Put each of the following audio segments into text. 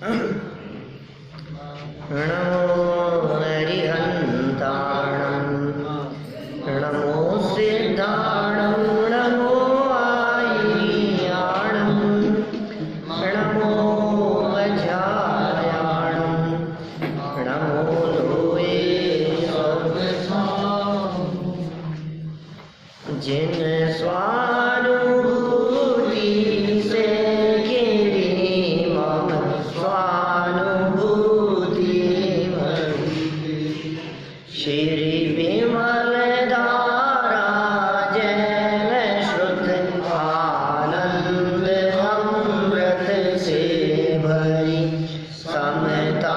नमो हरिहन्ताणं नमो सिद्धाणं नमो आय्याणं नमो वज्रायाणं नमो लोये जिन स्वानुभूति से गिरी मम स्वानुभूति श्री विमल धारा जैन शुद्ध आनंद अमृत से भरी समता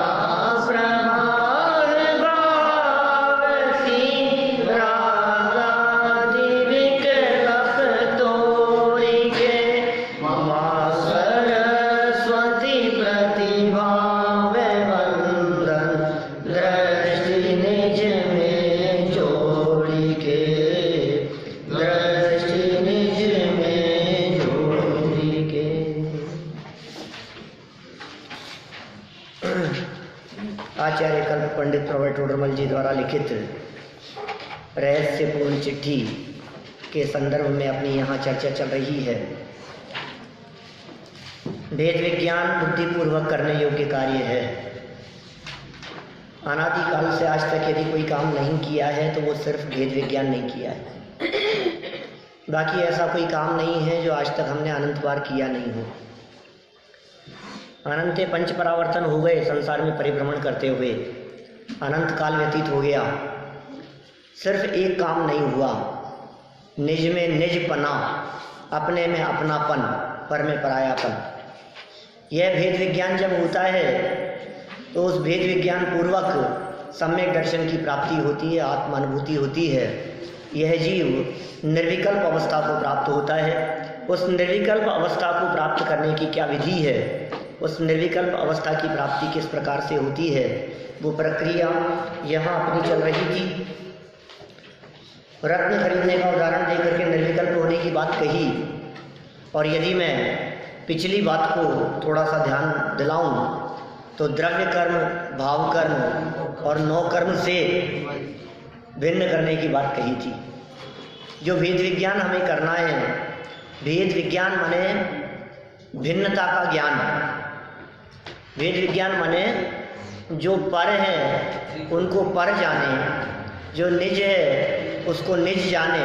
आचार्य कल्प पंडित प्रवर टोडरमल जी द्वारा लिखित रहस्यपूर्ण चिट्ठी के संदर्भ में अपनी यहाँ चर्चा चल रही है। वेद विज्ञान बुद्धिपूर्वक करने योग्य कार्य है। अनादिकाल से आज तक यदि कोई काम नहीं किया है तो वो सिर्फ वेद विज्ञान नहीं किया है। बाकी ऐसा कोई काम नहीं है जो आज तक हमने अनंत बार किया नहीं हो। अनंत पंच परावर्तन हो गए संसार में परिभ्रमण करते हुए, अनंत काल व्यतीत हो गया, सिर्फ एक काम नहीं हुआ, निज में निजपना, अपने में अपनापन, पर में परायापन। यह भेद विज्ञान जब होता है तो उस भेद विज्ञान पूर्वक सम्यक दर्शन की प्राप्ति होती है, आत्मानुभूति होती है। यह जीव निर्विकल्प अवस्था को प्राप्त होता है। उस निर्विकल्प अवस्था को प्राप्त करने की क्या विधि है, उस निर्विकल्प अवस्था की प्राप्ति किस प्रकार से होती है, वो प्रक्रिया यहाँ अपनी चल रही थी। रत्न खरीदने का उदाहरण देकर के निर्विकल्प होने की बात कही, और यदि मैं पिछली बात को थोड़ा सा ध्यान दिलाऊं तो द्रव्य कर्म, भाव कर्म और नौ कर्म से भिन्न करने की बात कही थी। जो भेद विज्ञान हमें करना है, भेद विज्ञान माने भिन्नता का ज्ञान। वेद विज्ञान माने जो पर है उनको पर जाने, जो निज है उसको निज जाने,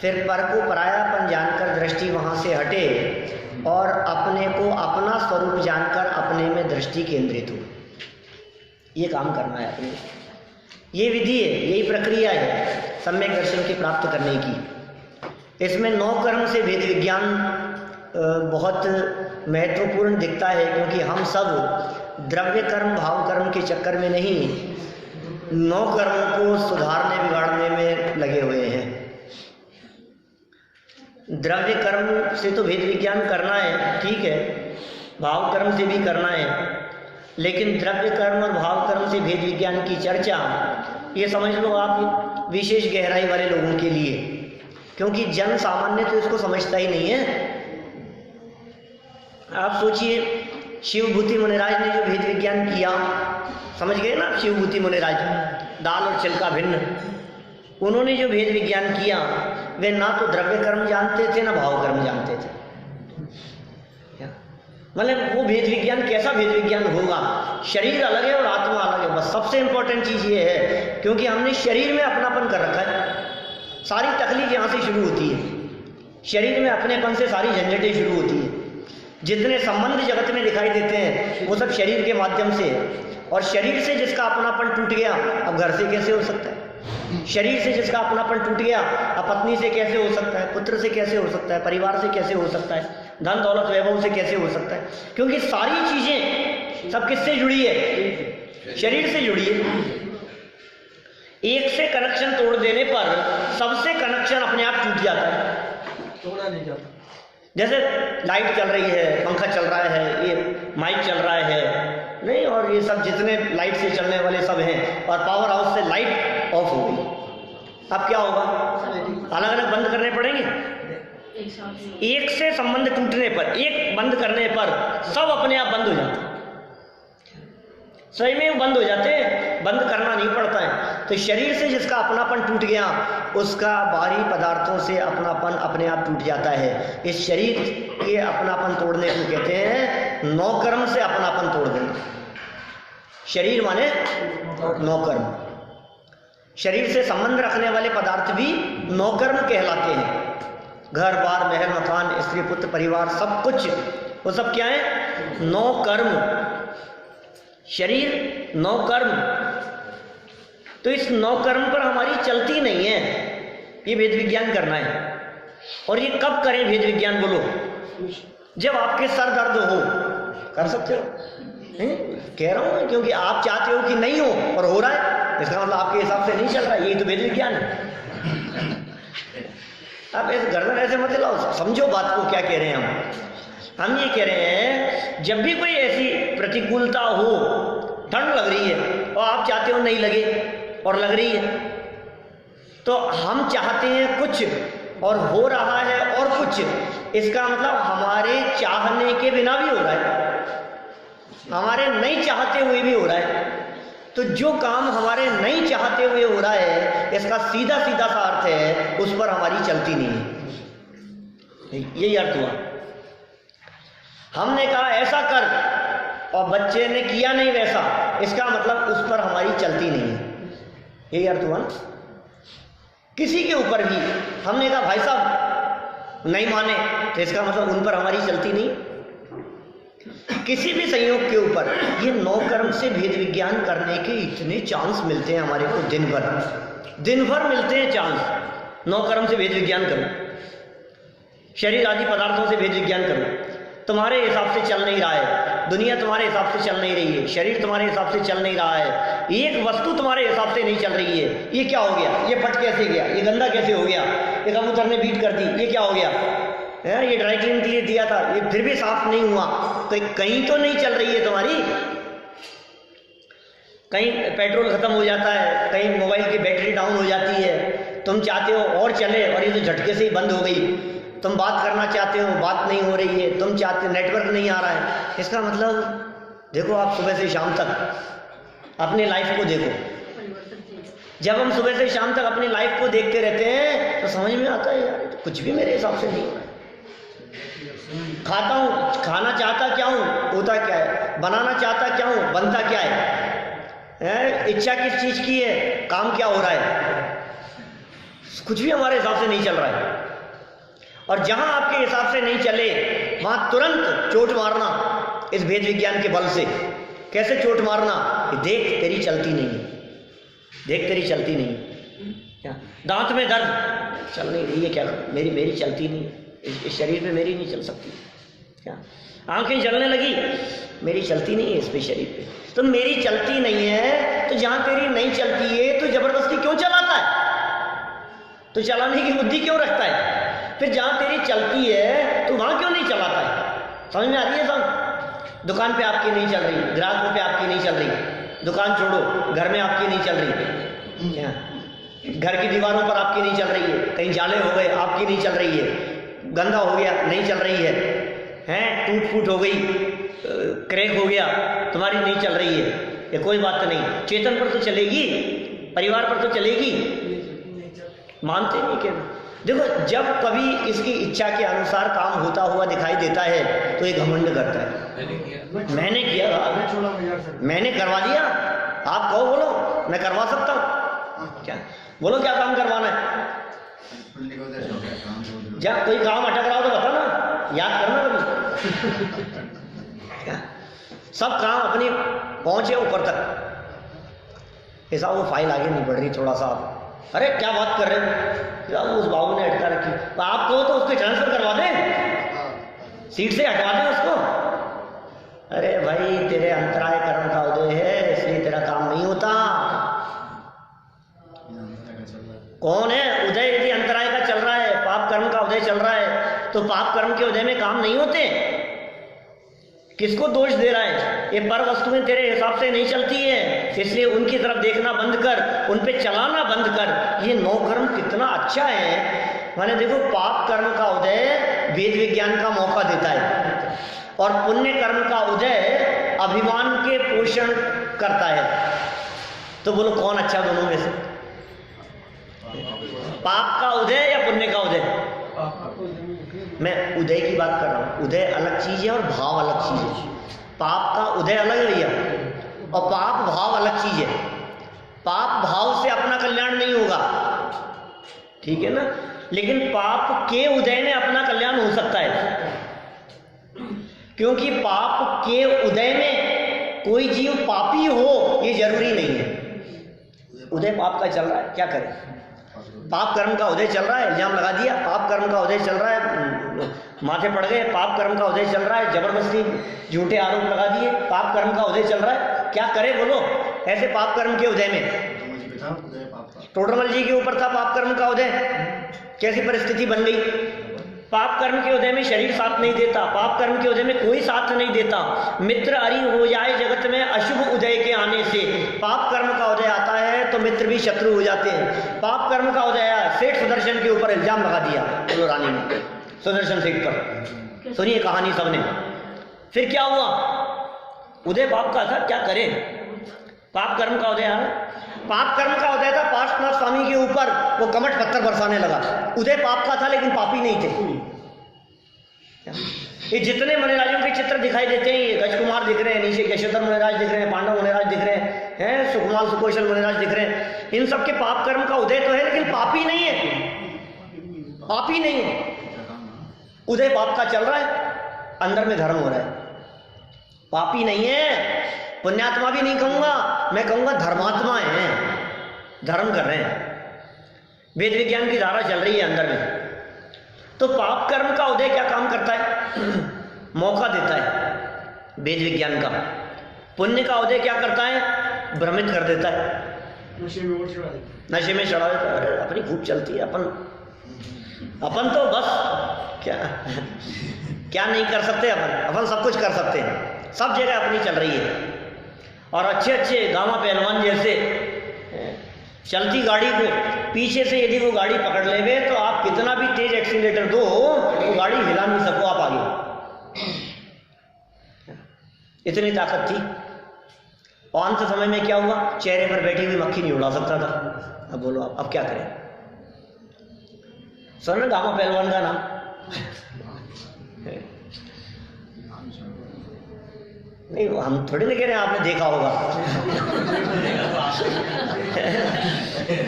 फिर पर को परायापन जानकर दृष्टि वहाँ से हटे और अपने को अपना स्वरूप जानकर अपने में दृष्टि केंद्रित हो। ये काम करना है अपने। ये विधि है, यही प्रक्रिया है सम्यक दर्शन की प्राप्त करने की। इसमें नौ कर्म से भेद विज्ञान बहुत महत्वपूर्ण दिखता है, क्योंकि हम सब द्रव्य कर्म, भाव कर्म के चक्कर में नहीं, नौ कर्मों को सुधारने बिगाड़ने में लगे हुए हैं। द्रव्य कर्म से तो भेद विज्ञान करना है, ठीक है, भाव कर्म से भी करना है, लेकिन द्रव्य कर्म और भाव कर्म से भेद विज्ञान की चर्चा ये समझ लो आप विशेष गहराई वाले लोगों के लिए, क्योंकि जन सामान्य तो इसको समझता ही नहीं है। आप सोचिए, शिवभूति मुनिराज ने जो भेद विज्ञान किया, समझ गए ना, शिवभूति मुनिराज, दाल और चिल्का भिन्न, उन्होंने जो भेद विज्ञान किया वे ना तो द्रव्य कर्म जानते थे ना भाव कर्म जानते थे। मतलब वो भेद विज्ञान कैसा भेद विज्ञान होगा, शरीर अलग है और आत्मा अलग है, बस सबसे इंपॉर्टेंट चीज़ ये है, क्योंकि हमने शरीर में अपनापन कर रखा है। सारी तकलीफ यहाँ से शुरू होती है, शरीर में अपनेपन से सारी झंझटें शुरू होती है। जितने संबंध जगत में दिखाई देते हैं वो सब शरीर के माध्यम से, और शरीर से जिसका अपनापन टूट गया अब घर से कैसे हो सकता है, शरीर से जिसका अपनापन टूट गया अब पत्नी से कैसे हो सकता है, पुत्र से कैसे हो सकता है, परिवार से कैसे हो सकता है, धन दौलत वैभव से कैसे हो सकता है, क्योंकि सारी चीजें सब किससे जुड़ी है, शरीर से जुड़ी है। एक से कनेक्शन तोड़ देने पर सबसे कनेक्शन अपने आप टूट जाता है, तोड़ा नहीं जाता। जैसे लाइट चल रही है, पंखा चल रहा है, ये माइक चल रहा है, नहीं, और ये सब जितने लाइट से चलने वाले सब हैं, और पावर हाउस से लाइट ऑफ हो गई, अब क्या होगा, अलग अलग बंद करने पड़ेंगे। एक से संबंध टूटने पर, एक बंद करने पर सब अपने आप बंद हो जाता है। स्वयं में बंद हो जाते हैं, बंद करना नहीं पड़ता है। तो शरीर से जिसका अपनापन टूट गया उसका बाहरी पदार्थों से अपनापन अपने आप टूट जाता है। इस शरीर के अपनापन तोड़ने को कहते हैं नौकर्म से अपनापन तोड़ देना। शरीर माने नौकर्म। शरीर से संबंध रखने वाले पदार्थ भी नौकर्म कहलाते हैं। घर बार महल मकान स्त्री पुत्र परिवार सब कुछ वो सब क्या है? नौकर्म। शरीर नौकर्म। तो इस नौकर्म पर हमारी चलती नहीं है, ये वेद विज्ञान करना है। और ये कब करें वेद विज्ञान बोलो? जब आपके सर दर्द हो, कर सकते हो? कह रहा हूं क्योंकि आप चाहते हो कि नहीं हो और हो रहा है, इसका मतलब आपके हिसाब से नहीं चल रहा है। यही तो वेद विज्ञान है। आप ऐसे गर्दन ऐसे मत लाओ, समझो बात को क्या कह रहे हैं हम ये कह रहे हैं जब भी कोई ऐसी प्रतिकूलता हो, ठंड लग रही है और आप चाहते हो नहीं लगे और लग रही है, तो हम चाहते हैं कुछ और हो रहा है और कुछ, इसका मतलब हमारे चाहने के बिना भी हो रहा है, हमारे नहीं चाहते हुए भी हो रहा है। तो जो काम हमारे नहीं चाहते हुए हो रहा है, इसका सीधा सीधा सा अर्थ है उस पर हमारी चलती नहीं है। यही अर्थ हुआ। हमने कहा ऐसा कर और बच्चे ने किया नहीं वैसा, इसका मतलब उस पर हमारी चलती नहीं है। यही अर्थ हुआ ना। किसी के ऊपर भी हमने कहा भाई साहब नहीं माने, तो इसका मतलब उन पर हमारी चलती नहीं। किसी भी संयोग के ऊपर ये नौकर्म से भेद विज्ञान करने के इतने चांस मिलते हैं हमारे को, दिन भर मिलते हैं चांस। नौकर्म से भेद विज्ञान करो, शरीर आदि पदार्थों से भेद विज्ञान करो। तुम्हारे हिसाब से चल नहीं रहा है, दुनिया तुम्हारे हिसाब से चल नहीं रही है, शरीर तुम्हारे हिसाब से चल नहीं रहा है, एक वस्तु तुम्हारे हिसाब से नहीं चल रही है। ये क्या हो गया? ये फट कैसे गया? ये गंदा कैसे हो गया? ये कबूतर ने बीट कर दी, ये क्या हो गया? ये ड्राई क्लीन के लिए दिया था, ये फिर भी साफ नहीं हुआ। तो कहीं तो नहीं चल रही है तुम्हारी। कहीं पेट्रोल खत्म हो जाता है, कहीं मोबाइल की बैटरी डाउन हो जाती है, तुम चाहते हो और चले और ये तो झटके से ही बंद हो गई। तुम बात करना चाहते हो, बात नहीं हो रही है, तुम चाहते नेटवर्क नहीं आ रहा है। इसका मतलब देखो, आप सुबह से शाम तक अपनी लाइफ को देखो। जब हम सुबह से शाम तक अपनी लाइफ को देखते रहते हैं तो समझ में आता है यार तो कुछ भी मेरे हिसाब से नहीं हो रहा है। खाता हूँ, खाना चाहता क्या हूँ, होता क्या है, बनाना चाहता क्या हूँ, बनता क्या है, इच्छा किस चीज़ की है, काम क्या हो रहा है, कुछ भी हमारे हिसाब से नहीं चल रहा है। और जहां आपके हिसाब से नहीं चले वहां तुरंत चोट मारना इस भेद विज्ञान के बल से। कैसे चोट मारना? देख तेरी चलती नहीं है, देख तेरी चलती नहीं है। दांत में दर्द, चल नहीं रही है, क्या मेरी चलती नहीं है, इस शरीर में मेरी नहीं चल सकती। क्या आंखें जलने लगी, मेरी चलती नहीं है इस पे शरीर पे। तो मेरी चलती नहीं है, तो जहां तेरी नहीं चलती है तो जबरदस्ती क्यों चलाता है? तो चलाने की बुद्धि क्यों रखता है? फिर जहां तेरी चलती है तो वहां क्यों नहीं चलाता है? समझ में आ रही है सब? दुकान पे आपकी नहीं चल रही, ग्राहकों पे आपकी नहीं चल रही, दुकान छोड़ो घर में आपकी नहीं चल रही, क्या घर की दीवारों पर आपकी नहीं चल रही है, कहीं जाले हो गए आपकी नहीं चल रही है, गंदा हो गया नहीं चल रही है, टूट फूट हो गई, क्रैक हो गया, तुम्हारी नहीं चल रही है। ये कोई बात नहीं, चेतन पर तो चलेगी, परिवार पर तो चलेगी। मानते नहीं क्या? देखो, जब कभी इसकी इच्छा के अनुसार काम होता हुआ दिखाई देता है तो ये घमंड करता है। मैंने किया, मैंने करवा दिया। आप कहो, बोलो मैं करवा सकता हूँ। क्या बोलो, क्या काम करवाना है? जब कोई काम अटक रहा हो तो बता ना, याद करना कभी। क्या सब काम अपनी पहुंचे ऊपर तक। ऐसा वो फाइल आगे नहीं बढ़ रही, थोड़ा सा अरे क्या बात कर रहे हो, उस बाबू ने अटका रखी, तो आप कहो तो उसको ट्रांसफर करवा दें, सीट से हटवा दें उसको। अरे भाई, तेरे अंतराय कर्म का उदय है, इसलिए तेरा काम नहीं होता। कौन है उदय? यदि अंतराय का चल रहा है, पाप कर्म का उदय चल रहा है, तो पाप कर्म के उदय में काम नहीं होते। किसको दोष दे रहा है? ये पर वस्तुएं तेरे हिसाब से नहीं चलती है, इसलिए उनकी तरफ देखना बंद कर, उन पे चलाना बंद कर। ये नौ कर्म कितना अच्छा है। माने देखो, पाप कर्म का उदय वेद विज्ञान का मौका देता है और पुण्य कर्म का उदय अभिमान के पोषण करता है, तो बोलो कौन अच्छा दोनों में से? पाप का उदय या पुण्य का उदय? मैं उदय की बात कर रहा हूं। उदय अलग चीज है और भाव अलग चीज है। पाप का उदय अलग है भैया, और पाप भाव अलग चीज है। पाप भाव से अपना कल्याण नहीं होगा, ठीक है ना, लेकिन पाप के उदय में अपना कल्याण हो सकता है, क्योंकि पाप के उदय में कोई जीव पापी हो ये जरूरी नहीं है। उदय पाप का चल रहा है, क्या करें? पाप कर्म का उदय चल रहा है, इल्जाम लगा दिया, पाप कर्म का उदय चल रहा है, माथे पड़ गए, पाप कर्म का उदय चल रहा है, जबरदस्ती झूठे आरोप लगा दिए, पाप कर्म का उदय चल रहा है, क्या करे बोलो? ऐसे पाप कर्म के उदय में टोडरमल जी के ऊपर था पाप कर्म का उदय, कैसी परिस्थिति बन गई? पाप कर्म के उदय में शरीर साथ नहीं देता, पाप कर्म के उदय में कोई साथ नहीं देता। मित्र अरि हो जाए जगत में अशुभ उदय के आने से। पाप कर्म का उदय आता है तो मित्र भी शत्रु हो जाते हैं। पाप कर्म का उदय आया, सेठ सुदर्शन के ऊपर इल्जाम लगा दिया बोलो रानी ने, सुदर्शन सेठ पर, सुनिए कहानी सबने। फिर क्या हुआ? उदय पाप का था, क्या करे? पाप कर्म का उदय आया, पाप कर्म का उदय था पार्श्वनाथ स्वामी के ऊपर, वो कमठ पत्थर बरसाने लगा। उदय पाप का था लेकिन पापी नहीं थे। ये जितने मुनिराजों के चित्र दिखाई देते हैं, ये गजकुमार दिख रहे हैं, नीचे यशोधर मुनिराज दिख रहे हैं, पांडव मुनिराज दिख रहे हैं, सुकुमार सुकौशल मुनिराज दिख रहे हैं, इन सबके पाप कर्म का उदय तो है लेकिन पापी नहीं है, पापी नहीं है। उदय पाप का चल रहा है, अंदर में धर्म हो रहा है, पापी नहीं है। पुण्यात्मा भी नहीं कहूंगा, मैं कहूंगा धर्मात्मा है, धर्म कर रहे हैं, वेद विज्ञान की धारा चल रही है अंदर में। तो पाप कर्म का उदय क्या काम करता है? मौका देता है वेद विज्ञान का। पुण्य का उदय क्या करता है? भ्रमित कर देता है, नशे में चढ़ा देता है। अरे अपनी खूब चलती है, अपन तो बस क्या क्या नहीं कर सकते, अपन सब कुछ कर सकते हैं, सब जगह अपनी चल रही है। और अच्छे अच्छे गामा पहलवान जैसे चलती गाड़ी को पीछे से यदि वो गाड़ी पकड़ लेवे तो आप कितना भी तेज एक्सीलरेटर दो वो गाड़ी हिला नहीं सको आप आगे, इतनी ताकत थी। और अंत समय में क्या हुआ? चेहरे पर बैठी हुई मक्खी नहीं उड़ा सकता था। अब बोलो अब क्या करें? सुन गामा पहलवान का नाम नहीं, हम थोड़ी नहीं कह रहे हैं आपने देखा होगा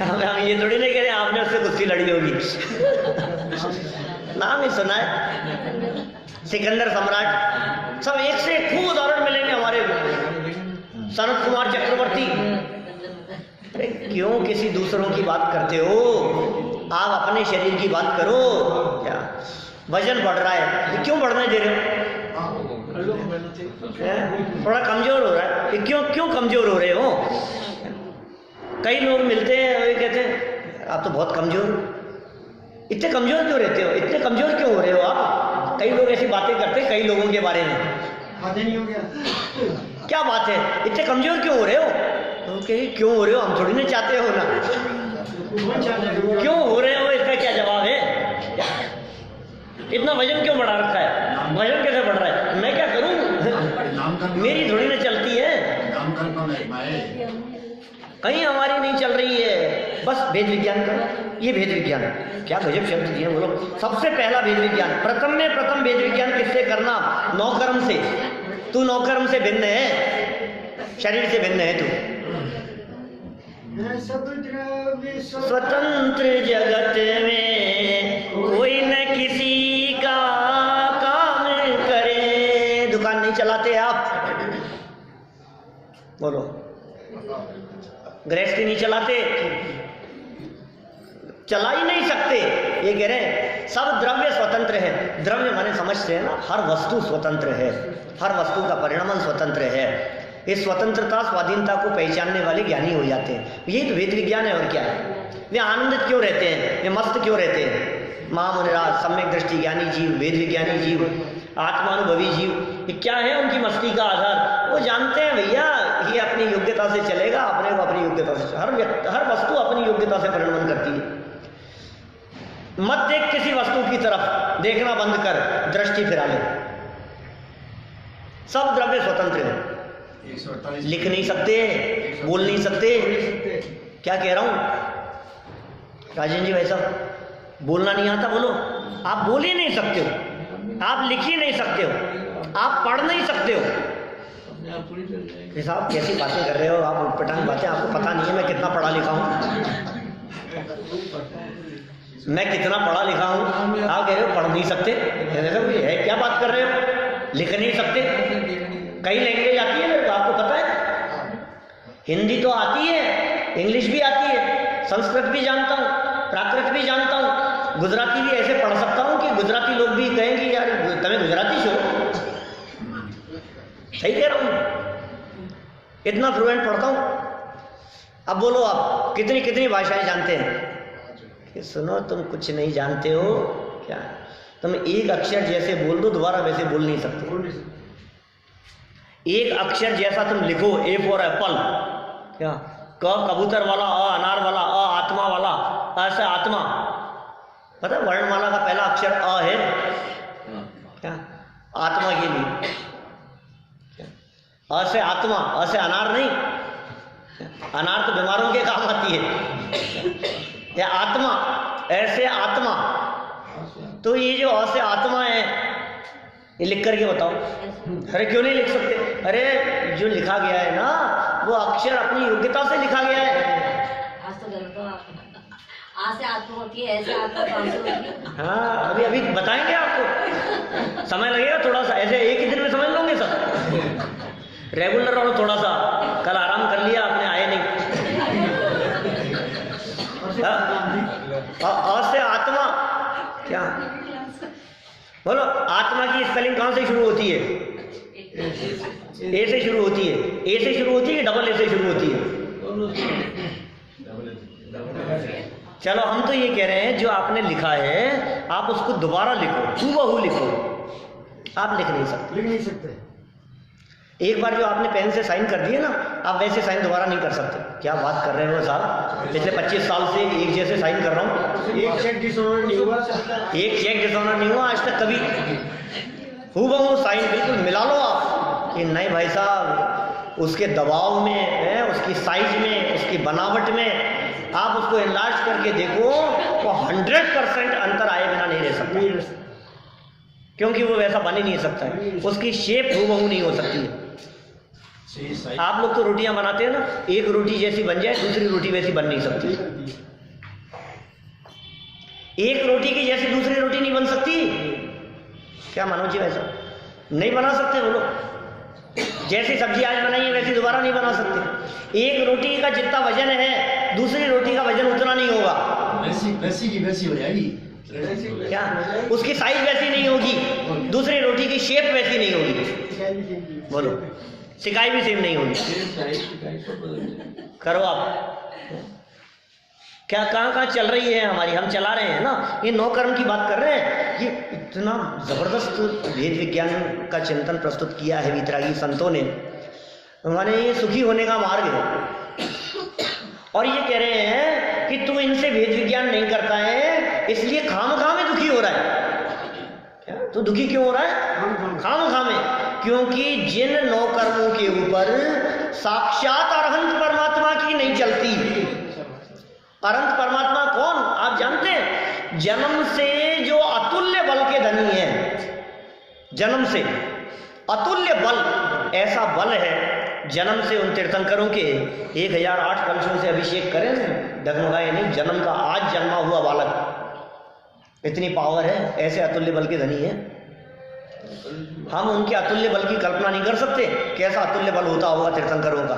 हम ये थोड़ी नहीं कह रहे हैं आपने उससे कुश्ती लड़ी होगी नाम ही सुना है, सिकंदर सम्राट, सब एक से एक खूब उदाहरण मिलेंगे हमारे। सनत कुमार चक्रवर्ती। अरे क्यों किसी दूसरों की बात करते हो? आप अपने शरीर की बात करो। क्या वजन बढ़ रहा है, क्यों बढ़ने दे रहे हो? थोड़ा कमजोर हो रहा है, ये क्यों कमजोर हो रहे हो? कई लोग मिलते हैं वे कहते हैं आप तो बहुत कमजोर, इतने कमजोर क्यों रहते हो, इतने कमजोर क्यों हो रहे हो आप? कई लोग ऐसी बातें करते हैं कई लोगों के बारे में। नहीं हो गया क्या बात है, इतने कमजोर क्यों हो रहे हो? तो क्यों हो रहे हो, हम थोड़ी ना चाहते हो ना, क्यों हो रहे हो इसका क्या जवाब है? इतना वजन क्यों बढ़ा रखा है? वजन कैसे बढ़ रहा है? मैं क्या करूं? मेरी थोड़ी ना चलती है, कहीं हमारी नहीं चल रही है। बस वेद विज्ञान का, ये वेद विज्ञान क्या गजब शब्द दिए बोलो। सबसे पहला वेद विज्ञान, प्रथम में प्रथम वेद विज्ञान किससे करना? नौकर्म से। तू नौकर्म से भिन्न है, शरीर से भिन्न है तू। स्वतंत्र जगत में कोई न किसी का काम करे। दुकान नहीं चलाते आप, बोलो, गृहस्थी नहीं चलाते, चला ही नहीं सकते। ये कह रहे हैं सब द्रव्य स्वतंत्र है। द्रव्य माने समझते हैं ना, हर वस्तु स्वतंत्र है, हर वस्तु का परिणाम स्वतंत्र है। इस स्वतंत्रता स्वाधीनता को पहचानने वाले ज्ञानी हो जाते हैं। यही तो वेद विज्ञान है, और क्या है? वे आनंदित क्यों रहते हैं, वे मस्त क्यों रहते हैं? महामुनिराज, सम्यक दृष्टि ज्ञानी जीव, वेद विज्ञानी जीव, आत्मानुभवी जीव, ये क्या है उनकी मस्ती का आधार? वो जानते हैं भैया ये अपनी योग्यता से चलेगा, अपने को अपनी योग्यता से, हर वस्तु अपनी योग्यता से परिणमन करती है। मत देख किसी वस्तु की तरफ, देखना बंद कर, दृष्टि फिरा ले। सब द्रव्य स्वतंत्र है, लिख नहीं सकते, बोल नहीं सकते। क्या कह रहा हूँ राजन जी? भाई साहब, बोलना नहीं आता बोलो। आप बोल ही नहीं सकते हो, आप लिख ही नहीं सकते हो, आप पढ़ नहीं सकते हो। साहब कैसी बातें कर रहे हो आप, उटपटांग बातें। आपको पता नहीं है मैं कितना पढ़ा लिखा हूँ, मैं कितना पढ़ा लिखा हूँ। आप कह रहे हो पढ़ नहीं सकते, है क्या बात कर रहे हो? लिख नहीं सकते। कई लैंग्वेज आती है मेरे को, आपको पता है। हिंदी तो आती है, इंग्लिश भी आती है, संस्कृत भी जानता हूँ, प्राकृत भी जानता हूँ, गुजराती भी ऐसे पढ़ सकता हूँ कि गुजराती लोग भी कहेंगे यार तुम्हें गुजराती छो। सही कह रहा हूँ, इतना फ्लुएंट पढ़ता हूँ। अब बोलो आप कितनी कितनी भाषाएं जानते हैं? कि सुनो, तुम कुछ नहीं जानते हो क्या? तुम एक अक्षर जैसे बोल दो, दोबारा वैसे बोल नहीं सकते। एक अक्षर जैसा तुम लिखो, ए फॉर एप्पल, क्या क कबूतर वाला, अ अनार वाला, अ आत्मा वाला, अ से आत्मा। पता है वर्णमाला का पहला अक्षर अ है क्या? आत्मा के लिए। अ से आत्मा, अ से अनार नहीं। अनार तो बीमारों के काम आती है। या आत्मा, ऐसे आत्मा। तो ये जो अ से आत्मा है, ये लिख करके बताओ। अरे क्यों नहीं लिख सकते? अरे जो लिखा गया है ना, वो अक्षर अपनी योग्यता से लिखा गया है। से आत्मा होती है, ऐसे आत्मा कौन सी होती है? हाँ, अभी अभी बताएंगे आपको, समय लगेगा थोड़ा सा। ऐसे एक ही दिन में समझ लोगे सब। रेगुलर रहो थोड़ा सा। कल आराम कर लिया आपने, आए नहीं। अ से आत्मा, क्या बोलो? आत्मा की स्पेलिंग कहाँ से शुरू होती है? ए से शुरू होती है। ए से शुरू होती है, डबल ए से शुरू होती है? चलो हम तो ये कह रहे हैं जो आपने लिखा है आप उसको दोबारा लिखो, हूबहू लिखो। आप लिख नहीं सकते, लिख नहीं सकते। एक बार जो आपने पेन से साइन कर दिए ना, आप वैसे साइन दोबारा नहीं कर सकते। क्या बात कर रहे हो साहब? पिछले 25 साल से एक जैसे साइन कर रहा हूँ। एक चेक डिसऑनर नहीं हुआ, एक चेक डिसऑनर नहीं हुआ आज तक कभी। हूबहू साइन बिल्कुल मिला लो आप कि नहीं भाई साहब, उसके दबाव में है, उसकी साइज में, उसकी बनावट में आप उसको एनलार्ज करके देखो तो 100% अंतर आए बिना नहीं रह सकता, क्योंकि वो वैसा बन ही नहीं सकता है। उसकी शेप हूबहू नहीं हो सकती है। आप लोग तो रोटियां बनाते हैं ना, एक रोटी जैसी बन जाए, दूसरी रोटी वैसी बन नहीं सकती। एक रोटी की जैसी दूसरी रोटी नहीं बन सकती। क्या मनोज जी, वैसा नहीं बना सकते वो लोग। जैसी सब्जी आज बनाई है वैसी दोबारा नहीं बना सकते। एक रोटी का जितना वजन है दूसरी रोटी का वजन उतना नहीं होगा। वैसी की वैसी हो जाएगी। क्या उसकी साइज वैसी नहीं होगी, दूसरी रोटी की शेप वैसी नहीं होगी। बोलो, सिकाई भी सेम नहीं होगी। करो आप। क्या कहाँ कहाँ चल रही है हमारी, हम चला रहे हैं ना, ये नौ कर्म की बात कर रहे हैं। ये इतना जबरदस्त वेद विज्ञान का चिंतन प्रस्तुत किया है वीतरागी संतों ने। हमारे ये सुखी होने का मार्ग है, और ये कह रहे हैं कि तू इनसे वेद विज्ञान नहीं करता है इसलिए खामखा में दुखी हो रहा है। क्या तू दुखी क्यों हो रहा है? खामखा में, क्योंकि जिन नौ कर्मों के ऊपर साक्षात अरहंत परमात्मा की नहीं चलती। अरहंत परमात्मा कौन आप जानते हैं? जन्म से जो अतुल्य बल के धनी है, जन्म से अतुल्य बल, ऐसा बल है जन्म से उन तीर्थंकरों के 1008 कलशों से अभिषेक करें, डगमगाए नहीं। जन्म का आज जन्मा हुआ बालक, इतनी पावर है, ऐसे अतुल्य बल के धनी है। हम उनके अतुल्य बल की कल्पना नहीं कर सकते, कैसा अतुल्य बल होता होगा तीर्थंकरों का।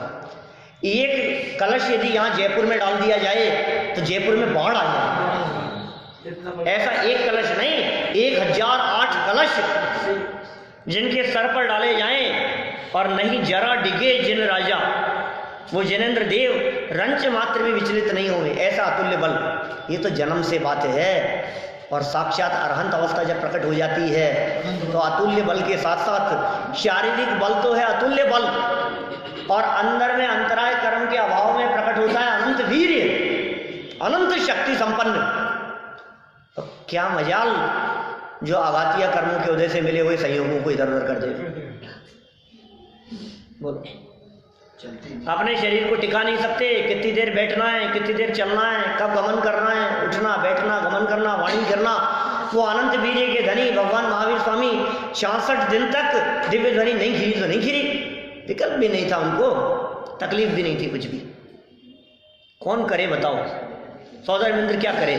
एक कलश यदि यहाँ जयपुर में डाल दिया जाए तो जयपुर में बाढ़ आ जाए। ऐसा एक कलश नहीं, 1008 कलश जिनके सर पर डाले जाएं और नहीं जरा डिगे जिन राजा, वो जिनेंद्र देव रंच मात्र भी विचलित नहीं होंगे, ऐसा अतुल्य बल। ये तो जन्म से बात है, और साक्षात अरहंत अवस्था जब प्रकट हो जाती है तो अतुल्य बल के साथ साथ शारीरिक बल तो है अतुल्य बल, और अंदर में अंतराय कर्म के अभाव में प्रकट होता है अनंत वीर्य, अनंत शक्ति संपन्न। तो क्या मजाल जो आघातिया कर्मों के उदय से मिले हुए संयोगों को इधर उधर कर दे। बोलो, चलती नहीं। अपने शरीर को टिका नहीं सकते, कितनी देर बैठना है, कितनी देर चलना है, कब गमन करना है, उठना बैठना गमन करना वाणी करना। वो अनंत वीर्य के धनी भगवान महावीर स्वामी 66 दिन तक दिव्य ध्वनि नहीं खिरी तो नहीं खिरी, विकल्प भी नहीं था उनको, तकलीफ भी नहीं थी कुछ भी। कौन करे बताओ, सौदागर इंद्र क्या करे?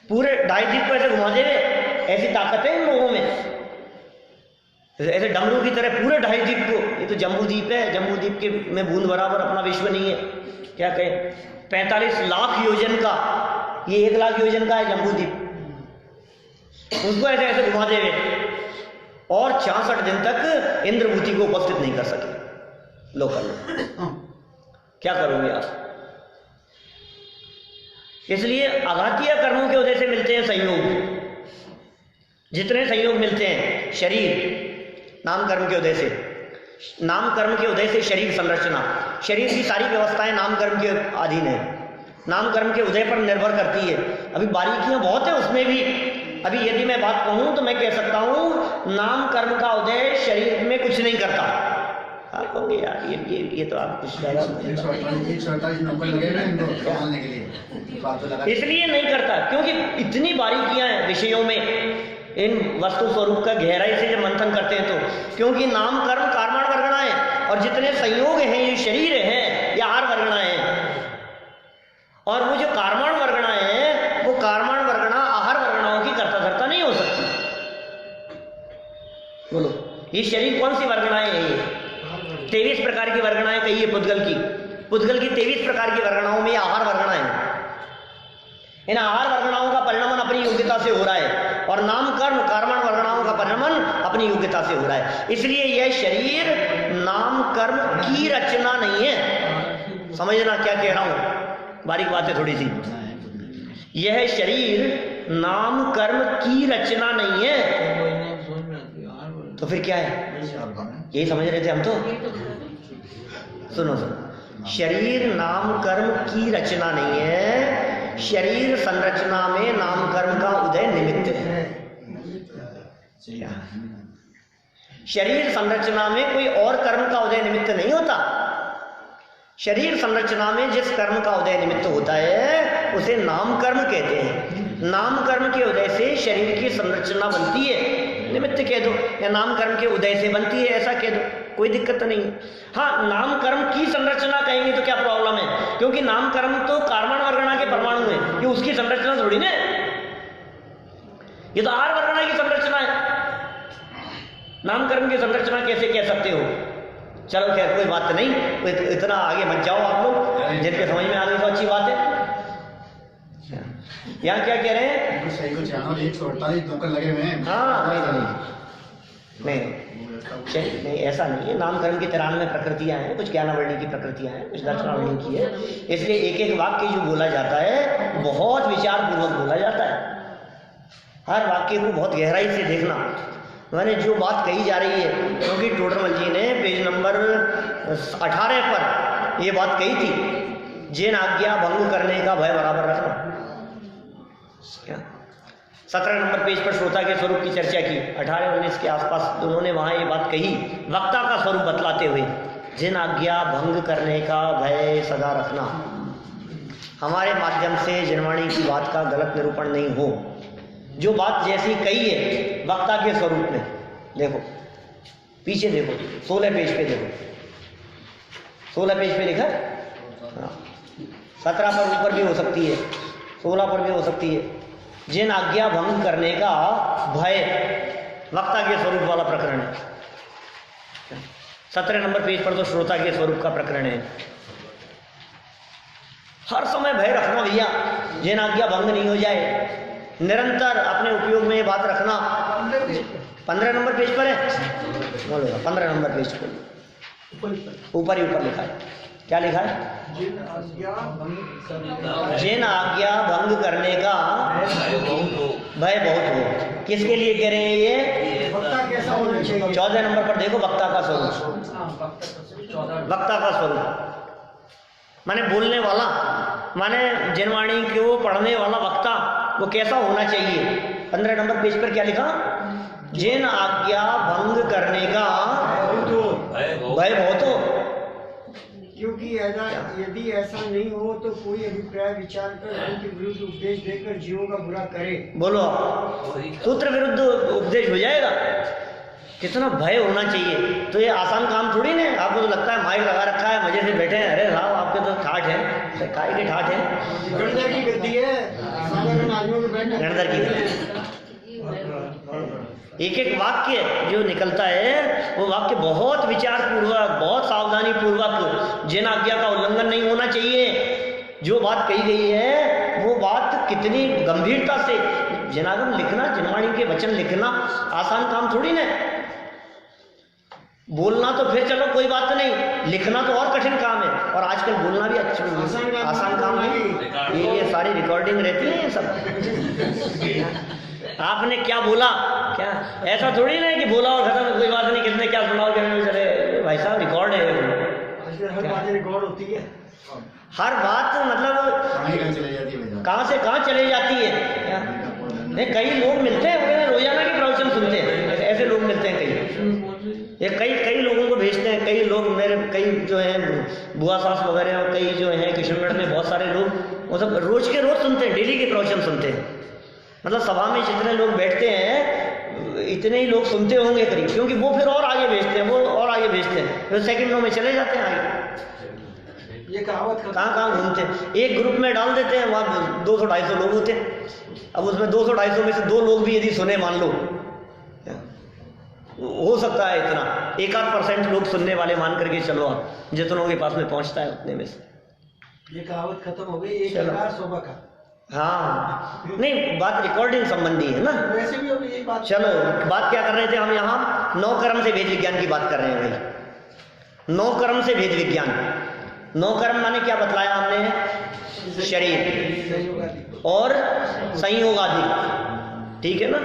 पूरे 2.5 द्वीप को ऐसे घुमा देवे, ऐसी ताकत है इन लोगों में, ऐसे डमरू की तरह पूरे 2.5 द्वीप को। ये तो जम्बू द्वीप है, जम्बू द्वीप के में बूंद बराबर अपना विश्व नहीं है, क्या कहें, 45 लाख योजन का, ये 1 लाख योजन का है जम्बू द्वीप, उसको ऐसे ऐसे घुमा देवे और 66 दिन तक इंद्रभूति को उपस्थित नहीं कर सके। लो कर लो, क्या करोगे आप? इसलिए आघातीय कर्मों के उदय से मिलते हैं संयोग, जितने संयोग मिलते हैं शरीर नाम कर्म के उदय से, नाम कर्म के उदय से शरीर संरचना, शरीर की सारी व्यवस्थाएं नाम कर्म के अधीन है, नाम कर्म के उदय पर निर्भर करती है। अभी बारीकियां बहुत है उसमें भी। अभी यदि मैं बात कहूं तो मैं कह सकता हूं नाम कर्म का उदय शरीर में कुछ नहीं करता। आप कहोगे यार ये तो आप कुछ ज़्यादा 148 नंबर लगे हुए हैं इनको संभालने के लिए, फालतू लगा। इसलिए नहीं करता क्योंकि इतनी बारीकियां हैं विषयों में, इन वस्तु स्वरूप का गहराई से जब मंथन करते हैं तो, क्योंकि नाम कर्म कार्माण वर्गणा है और जितने संयोग हैं ये शरीर है, ये आहार वर्गणा है, और वो जो कार्माण वर्गणा है वो कार्माण वर्गणा आहार वर्गणाओं की कर्ता धर्ता नहीं हो सकती। बोलो ये शरीर कौन सी वर्गणाएं है? ये 23 प्रकार की वर्गणाएं कही है पुद्गल की 23 प्रकार की वर्गणाओं में आहार वर्गणा है। इन आहार वर्गणाओं का परिणमन अपनी योग्यता से हो रहा है और नाम कर्म कार्मण वर्गणाओं का परिणमन अपनी योग्यता से हो रहा है। इसलिए यह शरीर नाम कर्म की रचना नहीं है। समझना क्या कह रहा हूं, बारीक बात है थोड़ी सी। यह शरीर नाम कर्म की रचना नहीं है, तो फिर क्या है? यही समझ रहे थे हम तो। सुनो सुनो, शरीर नाम कर्म की रचना नहीं है, शरीर संरचना में नाम कर्म का उदय निमित्त है। शरीर संरचना में कोई और कर्म का उदय निमित्त नहीं होता। शरीर संरचना में जिस कर्म का उदय निमित्त होता है उसे नाम कर्म कहते हैं। नाम कर्म के उदय से शरीर की संरचना बनती है, निमित्त कह दो, या नाम कर्म के उदय से बनती है ऐसा कह दो, कोई दिक्कत नहीं है। हाँ, नाम कर्म की संरचना कहेंगे तो क्या प्रॉब्लम है? क्योंकि नाम कर्म तो कार्बन वर्गणा के परमाणु है, ये उसकी संरचना थोड़ी ना, ये तो आहार वर्गणा की संरचना है। नाम कर्म की संरचना कैसे कह सकते हो? चलो खैर कोई बात नहीं, इतना आगे मत जाओ आप लोग, जिनके समझ में आ गई तो अच्छी बात है। यहाँ क्या कह रहे हैं? सही को जानो, 148 नंबर लगे हुए हैं। हाँ नहीं नहीं ऐसा नहीं है। नाम कर्म की 93 प्रकृतियां हैं, कुछ ज्ञानावरणी की प्रकृतियां हैं, कुछ दर्शनावरणी की है। इसलिए एक एक वाक्य जो बोला जाता है बहुत विचार पूर्वक बोला जाता है। हर वाक्य को बहुत गहराई से देखना। मैंने जो बात कही जा रही है, क्योंकि टोडरमल जी ने पेज नंबर 18 पर ये बात कही थी, जिन आज्ञा भंग करने का भय बराबर रखना। 17 नंबर पेज पर श्रोता के स्वरूप की चर्चा की, 18-19 के आसपास उन्होंने वहाँ ये बात कही वक्ता का स्वरूप बतलाते हुए, जिन आज्ञा भंग करने का भय सदा रखना। हमारे माध्यम से जिनवाणी की बात का गलत निरूपण नहीं हो। जो बात जैसी कही है वक्ता के स्वरूप में, देखो पीछे देखो, 16 पेज पे देखो, 16 पेज पे लिखा है। 17 पर ऊपर भी हो सकती है, 16 पर भी हो सकती है। जिन आज्ञा भंग करने का भय, वक्ता के स्वरूप वाला प्रकरण है। 17 नंबर पेज पर तो श्रोता के स्वरूप का प्रकरण है। हर समय भय रखना भैया, जिन आज्ञा भंग नहीं हो जाए, निरंतर अपने उपयोग में ये बात रखना। 15 नंबर पेज पर है, बोलो 15 नंबर पेज पर ऊपर ही ऊपर लिखा है। क्या लिखा है? जिन आज्ञा भंग करने का भय बहुत हो। किसके लिए कह रहे हैं ये? वक्ता कैसा होना चाहिए? 14 नंबर पर देखो, वक्ता का स्वरूप। वक्ता का स्वरूप माने बोलने वाला, माने जिनवाणी को पढ़ने वाला वक्ता वो कैसा होना चाहिए। 15 नंबर पेज पर क्या लिखा? जिन आज्ञा भंग करने का भय बहुत हो। क्योंकि यदि ऐसा नहीं हो तो कोई अभिप्राय विचार कर धर्म के विरुद्ध उपदेश देकर जीवों का बुरा करे। बोलो, सूत्र विरुद्ध उपदेश हो जाएगा। कितना भय होना चाहिए। तो ये आसान काम थोड़ी ना। आपको तो लगता है माइक लगा रखा है, मजे से बैठे हैं। अरे साहब, आपके तो ठाठ है, काय के ठाठ है, गणधर की गद्दी है, साधारण आदमियों को बैठना गणधर की गद्दी। एक एक वाक्य जो निकलता है वो वाक्य बहुत विचार पूर्वक, बहुत सावधानी पूर्वक, जिन आज्ञा का उल्लंघन नहीं होना चाहिए। जो बात कही गई है वो बात कितनी गंभीरता से। जनागम लिखना, जिनवाणी के वचन लिखना आसान काम थोड़ी ना। बोलना तो फिर चलो कोई बात नहीं, लिखना तो और कठिन काम है। और आजकल बोलना भी अच्छा आसान काम है। ये सारी रिकॉर्डिंग रहती है ये सब। आपने क्या बोला, क्या ऐसा थोड़ी ना है कि बोला और खत्म, कोई बात नहीं, किसने क्या सुना, चले भाई साहब रिकॉर्ड है। हर बात रिकॉर्ड होती है। हर बात मतलब कहाँ से कहाँ चले जाती है। कई लोग मिलते हैं रोजाना के प्रवचन सुनते हैं, ऐसे लोग मिलते हैं कई। ये कई लोगों को भेजते हैं। कई लोग मेरे, कई जो हैं बुआ सास वगैरह, और कई जो हैं किशनगढ़ में बहुत सारे लोग, वो सब रोज के रोज सुनते हैं, डेली के प्रवचन सुनते हैं। मतलब सभा में जितने लोग बैठते हैं इतने ही लोग सुनते होंगे करीब, क्योंकि वो फिर और आगे भेजते हैं, वो और आगे भेजते हैं, फिर सेकंडों में चले जाते हैं आगे। ये कहावत कहाँ घूमते हैं। एक ग्रुप में डाल देते हैं, वहाँ 200-250 लोग होते हैं। अब उसमें 200-250 में से 2 लोग भी यदि सुने, मान लो हो सकता है इतना 1-8% लोग सुनने वाले मान करके चलो, आप जितनों के पास में पहुँचता है उतने में से। ये कहावत खत्म हो गई। एक प्रकार शोभा का। हाँ, नहीं, बात रिकॉर्डिंग संबंधी है ना। वैसे भी अभी यही बात। चलो, बात क्या कर रहे थे हम यहाँ? 9 कर्म से भेद विज्ञान की बात कर रहे हैं भाई। 9 कर्म से भेद विज्ञान। 9 कर्म माने क्या बतलाया हमने? शरीर और संयोग आदि, ठीक है ना।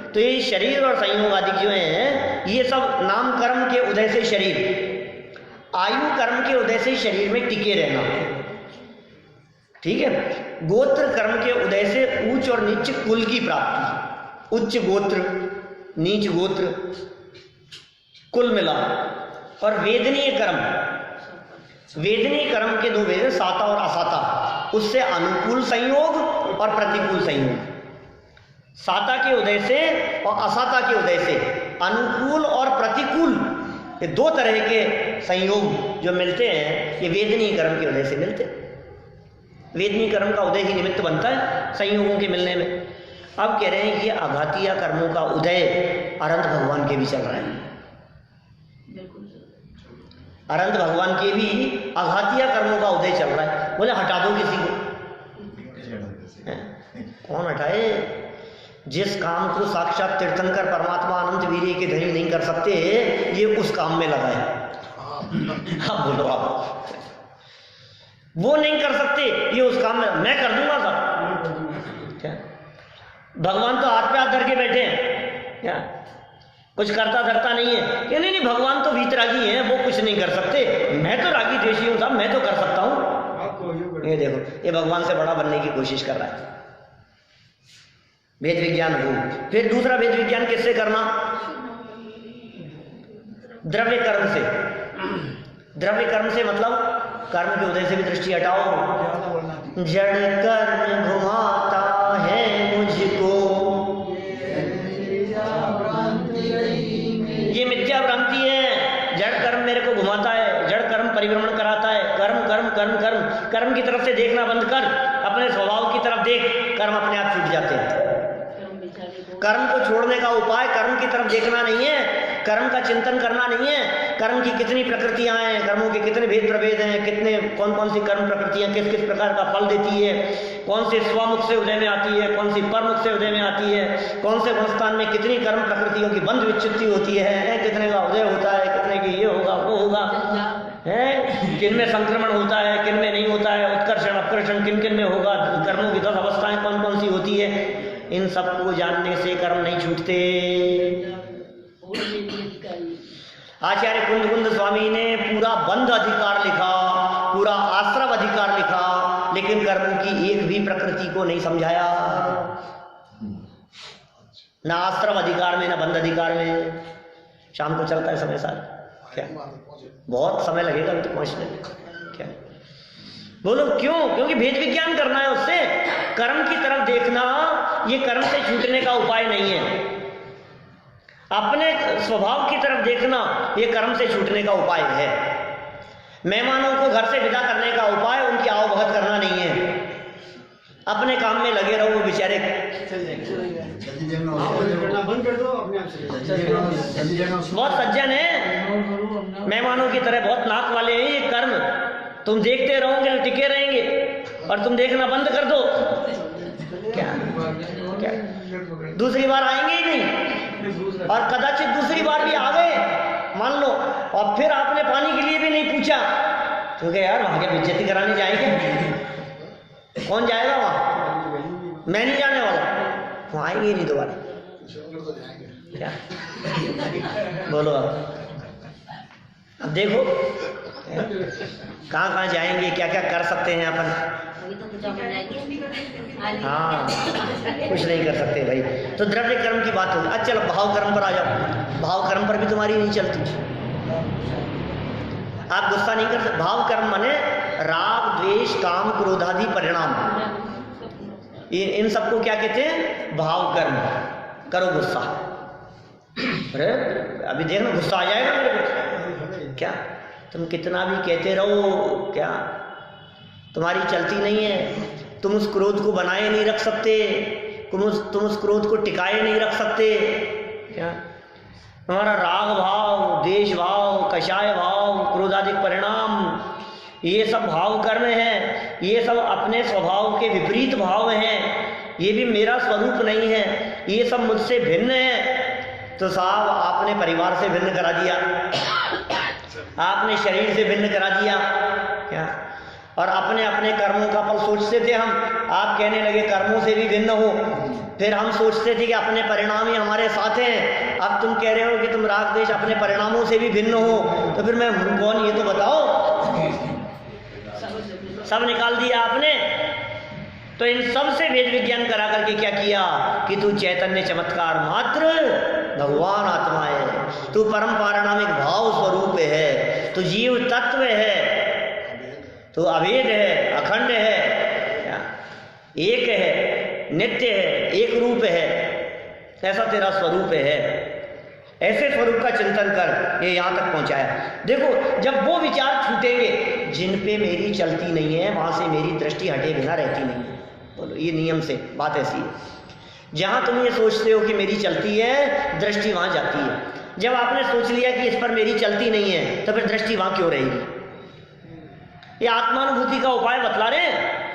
तो ये शरीर और संयोग आदि जो है, ये सब नाम कर्म के उदय से शरीर, आयु कर्म के उदय से शरीर में टिके रहना, ठीक है। गोत्र कर्म के उदय से ऊंच और नीच कुल की प्राप्ति, उच्च गोत्र, नीच गोत्र, कुल मिला। और वेदनीय कर्म, वेदनीय कर्म के 2 भेद, साता और असाता। उससे अनुकूल संयोग और प्रतिकूल संयोग। साता के उदय से और असाता के उदय से अनुकूल और प्रतिकूल, ये 2 तरह के संयोग जो मिलते हैं, ये वेदनीय कर्म के उदय से मिलते हैं। वेदनीय कर्म का उदय ही निमित्त बनता है संयोगों के मिलने में। अब कह रहे हैं कि आघातीय कर्मों का उदय अनंत भगवान के भी चल रहा है। अनंत भगवान के भी आघातीय कर्मों का उदय चल रहा है। बोले हटा दो किसी को, कौन हटाए? जिस काम को साक्षात तीर्थंकर परमात्मा अनंत वीर्य के धनी नहीं कर सकते, ये उस काम में लगा है। हाँ बोलो आप, वो नहीं कर सकते, ये उस काम में मैं कर दूंगा सब। क्या भगवान तो हाथ पे हाथ धर के बैठे हैं, क्या कुछ करता धरता नहीं है? ये नहीं, भगवान तो वीतरागी हैं, वो कुछ नहीं कर सकते, मैं तो रागी द्वेषी हूँ साहब, मैं तो कर सकता हूँ। ये देखो, ये भगवान से बड़ा बनने की कोशिश कर रहा है। भेद विज्ञान हो। फिर दूसरा भेद विज्ञान किससे करना? द्रव्य कर्म से। द्रव्य कर्म से मतलब कर्म के उदय से भी दृष्टि हटाओ। जड़ कर्म घुमाता है मुझको, ये मिथ्या भ्रांति है। जड़ कर्म मेरे को घुमाता है, जड़ कर्म परिभ्रमण कराता है। कर्म कर्म कर्म कर्म कर्म की तरफ से देखना बंद कर, अपने स्वभाव की तरफ देख, कर्म अपने आप छूट जाते हैं। कर्म को छोड़ने का उपाय कर्म की तरफ देखना नहीं है, कर्म का चिंतन करना नहीं है। कर्म की कितनी प्रकृतियां हैं, कर्मों के कितने भेद प्रभेद हैं, कितने कौन कौन सी कर्म प्रकृतियां किस किस प्रकार का फल देती है, कौन सी स्वमुख से उदय में आती है, कौन सी परमुख से उदय में आती है, कौन से स्थान में कितनी कर्म प्रकृतियों की बंध विच्युति होती है, कितने का उदय होता है, कितने की ये होगा वो होगा, है किन में संक्रमण होता है, किन में नहीं होता है, उत्कर्षण अपकर्षण किन किन में होगा, कर्मों की 10 अवस्थाएं कौन कौन सी होती है। इन सब को जानने से कर्म नहीं छूटते। आचार्य कुंद स्वामी ने पूरा बंध अधिकार लिखा, पूरा आश्रम अधिकार लिखा, लेकिन कर्मों की एक भी प्रकृति को नहीं समझाया। ना आश्रम अधिकार में, ना बंध अधिकार में। शाम को चलता है समय सार। क्या बहुत समय लगेगा अभी तो पहुंचने में। क्या बोलो क्यों? क्योंकि भेद विज्ञान करना है उससे। कर्म की तरफ देखना ये कर्म से छूटने का उपाय नहीं है। अपने स्वभाव की तरफ देखना ये कर्म से छूटने का उपाय है। मेहमानों को घर से विदा करने का उपाय उनकी आवभगत करना नहीं है। अपने काम में लगे रहो, वो बेचारे करना बंद कर दो अपने आप से। बहुत सज्जन है, मेहमानों की तरह बहुत नाक वाले हैं। ये कर्म तुम देखते रहोगे तो टिके रहेंगे, और तुम देखना बंद कर दो क्या दूसरी बार आएंगे ही नहीं। और कदाचित दूसरी बार भी आ गए मान लो, और फिर आपने पानी के लिए भी नहीं पूछा, क्योंकि यार वहां के बेइज्जती कराने जाएंगे। कौन जाएगा वहां? मैं नहीं जाने वाला, वहां आएंगे ही नहीं दोबारा। क्या बोलो अब देखो कहाँ जाएंगे, क्या क्या कर सकते हैं अपन। अभी तो पूजा कर जाएंगे। हाँ कुछ नहीं कर सकते भाई। तो द्रव्य कर्म की बात होगी। अच्छा चलो भाव कर्म पर आ जाओ। भाव कर्म पर भी तुम्हारी नहीं चलती, आप गुस्सा नहीं कर सकते। भाव कर्म माने राग द्वेष काम क्रोध आदि परिणाम, इन सबको क्या कहते हैं? भाव कर्म। करो गुस्सा, अरे अभी देखना गुस्सा आ जाएगा मेरे को। क्या तुम कितना भी कहते रहो, क्या तुम्हारी चलती नहीं है। तुम उस क्रोध को बनाए नहीं रख सकते, तुम उस क्रोध को टिकाए नहीं रख सकते। क्या हमारा राग भाव, देश भाव, कषाय भाव, क्रोधाधिक परिणाम, ये सब भाव कर्म हैं। ये सब अपने स्वभाव के विपरीत भाव हैं। ये भी मेरा स्वरूप नहीं है, ये सब मुझसे भिन्न है। तो साहब आपने परिवार से भिन्न करा दिया, आपने शरीर से भिन्न करा दिया। क्या और अपने अपने कर्मों का फल सोचते थे हम, आप कहने लगे कर्मों से भी भिन्न हो। फिर हम सोचते थे कि अपने परिणाम ही हमारे साथ हैं, अब तुम कह रहे हो कि तुम राग द्वेष अपने परिणामों से भी भिन्न हो। तो फिर मैं हूं कौन ये तो बताओ। सब निकाल दिया आपने। तो इन सब से वेद विज्ञान करा करके क्या किया कि तू चैतन्य चमत्कार मात्र भगवान आत्मा है, तू परम पारणामिक भाव स्वरूप है, तू जीव तत्व है, तू अभेद है, अखंड है, एक है, नित्य है, एक रूप है। ऐसा तेरा स्वरूप है। ऐसे स्वरूप का चिंतन कर, ये यहाँ तक पहुँचाया। देखो जब वो विचार छूटेंगे जिन पे मेरी चलती नहीं है, वहाँ से मेरी दृष्टि हटे बिना रहती नहीं है। बोलो ये नियम से बात ऐसी है। जहाँ तुम ये सोचते हो कि मेरी चलती है, दृष्टि वहाँ जाती है। जब आपने सोच लिया कि इस पर मेरी चलती नहीं है, तो फिर दृष्टि वहाँ क्यों रहेगी? ये आत्मानुभूति का उपाय बतला रहे हैं।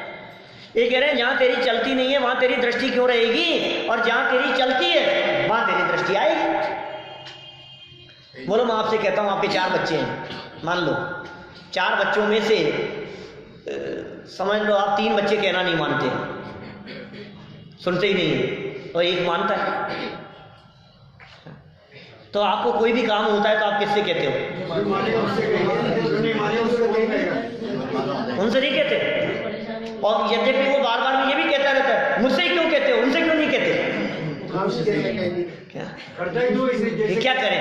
ये कह रहे हैं जहाँ तेरी चलती नहीं है वहाँ तेरी दृष्टि क्यों रहेगी, और जहाँ तेरी चलती है वहाँ तेरी दृष्टि आएगी। बोलो मैं आपसे कहता हूँ आपके 4 बच्चे हैं, मान लो 4 बच्चों में से समझ लो आप 3 बच्चे कहना नहीं मानते, सुनते ही नहीं है, और 1 मानता है। तो आपको कोई भी काम होता है तो आप किससे कहते हो? उनसे नहीं कहते। और यद्यपि वो बार बार ये भी कहता रहता है मुझसे क्यों कहते हो, उनसे क्यों नहीं कहते? क्या ये क्या करें?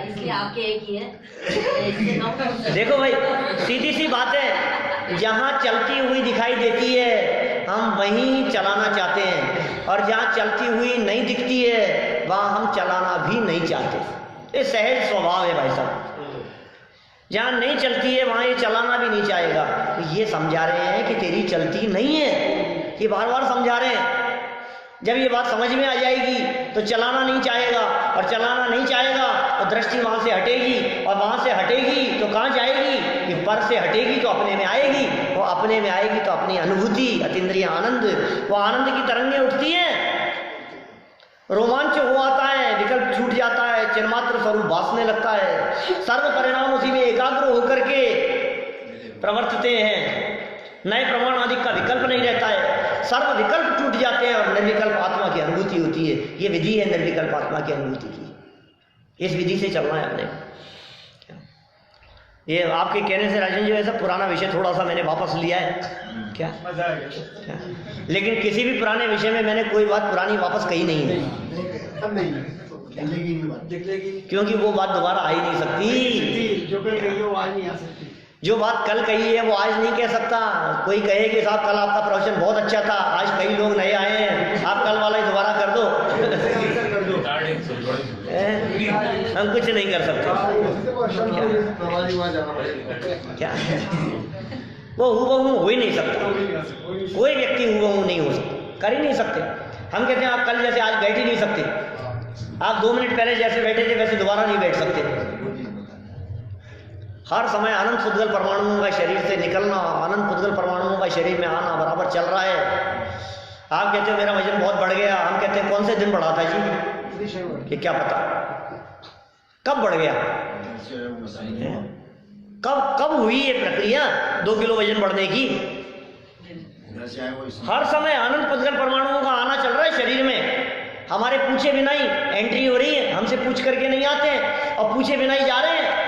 इसलिए आपके एक ही है। देखो भाई सीधी सी बात है, जहाँ चलती हुई दिखाई देती है हम वहीं चलाना चाहते हैं, और जहाँ चलती हुई नहीं दिखती है वहाँ हम चलाना भी नहीं चाहते। ये सहज स्वभाव है भाई साहब। जहाँ नहीं चलती है वहाँ ये चलाना भी नहीं चाहेगा। ये समझा रहे हैं कि तेरी चलती नहीं है, ये बार बार समझा रहे हैं। जब ये बात समझ में आ जाएगी तो चलाना नहीं चाहेगा, और चलाना नहीं चाहेगा तो दृष्टि वहाँ से हटेगी, और वहाँ से हटेगी तो कहाँ जाएगी कि पर से हटेगी तो अपने में आएगी, वो अपने में आएगी तो अपनी अनुभूति, अतीन्द्रिय आनंद, वो आनंद की तरंगें उठती हैं, रोमांच हो आता है, विकल्प छूट जाता है, चिन्मात्र स्वरूप भासने लगता है, सर्व परिणाम उसी में एकाग्र होकर के प्रवर्तते हैं, नए प्रमाण आदि का विकल्प नहीं रहता है, सर्व विकल्प टूट जाते हैं और निर्विकल्प आत्मा की अनुभूति होती है। ये विधि है निर्विकल्प आत्मा की अनुभूति की। इस विधि से चलना है अपने। ये आपके कहने से राजन जी ऐसा पुराना विषय थोड़ा सा मैंने वापस लिया है क्या? लेकिन किसी भी पुराने विषय में मैंने कोई बात पुरानी वापस कही नहीं है। दिखलेगी नहीं बात। दिखलेगी क्योंकि वो बात दोबारा आ ही नहीं सकती। जो कल कही है वो आज नहीं आ सकती। जो बात कल कही है वो आज नहीं कह सकता। कोई कहे कि साहब कल आपका प्रवचन बहुत अच्छा था, आज कई लोग नए आए हैं, आप कल वाला ही दोबारा कर दो। हम कुछ नहीं कर सकते। क्या वो हूबहू हो ही नहीं सकता। कोई व्यक्ति हूबहू नहीं हो सकता, कर ही नहीं सकते। हम कहते हैं आप कल जैसे आज बैठ ही नहीं सकते, आप 2 मिनट पहले जैसे बैठे थे वैसे दोबारा नहीं बैठ सकते। हर समय अनंत फुद्गल परमाणुओं का शरीर से निकलना, अनंत फुद्गल परमाणुओं का शरीर में आना बराबर चल रहा है। आप कहते हो मेरा वजन बहुत बढ़ गया, हम कहते हैं कौन से दिन बढ़ा था जी, कि क्या पता कब बढ़ गया, कब हुई ये प्रक्रिया 2 किलो वजन बढ़ने की। हर समय अनंत फुद्गल परमाणुओं का आना चल रहा है शरीर में, हमारे पूछे बिना ही एंट्री हो रही है। हमसे पूछ करके नहीं आते और पूछे बिना ही जा रहे हैं।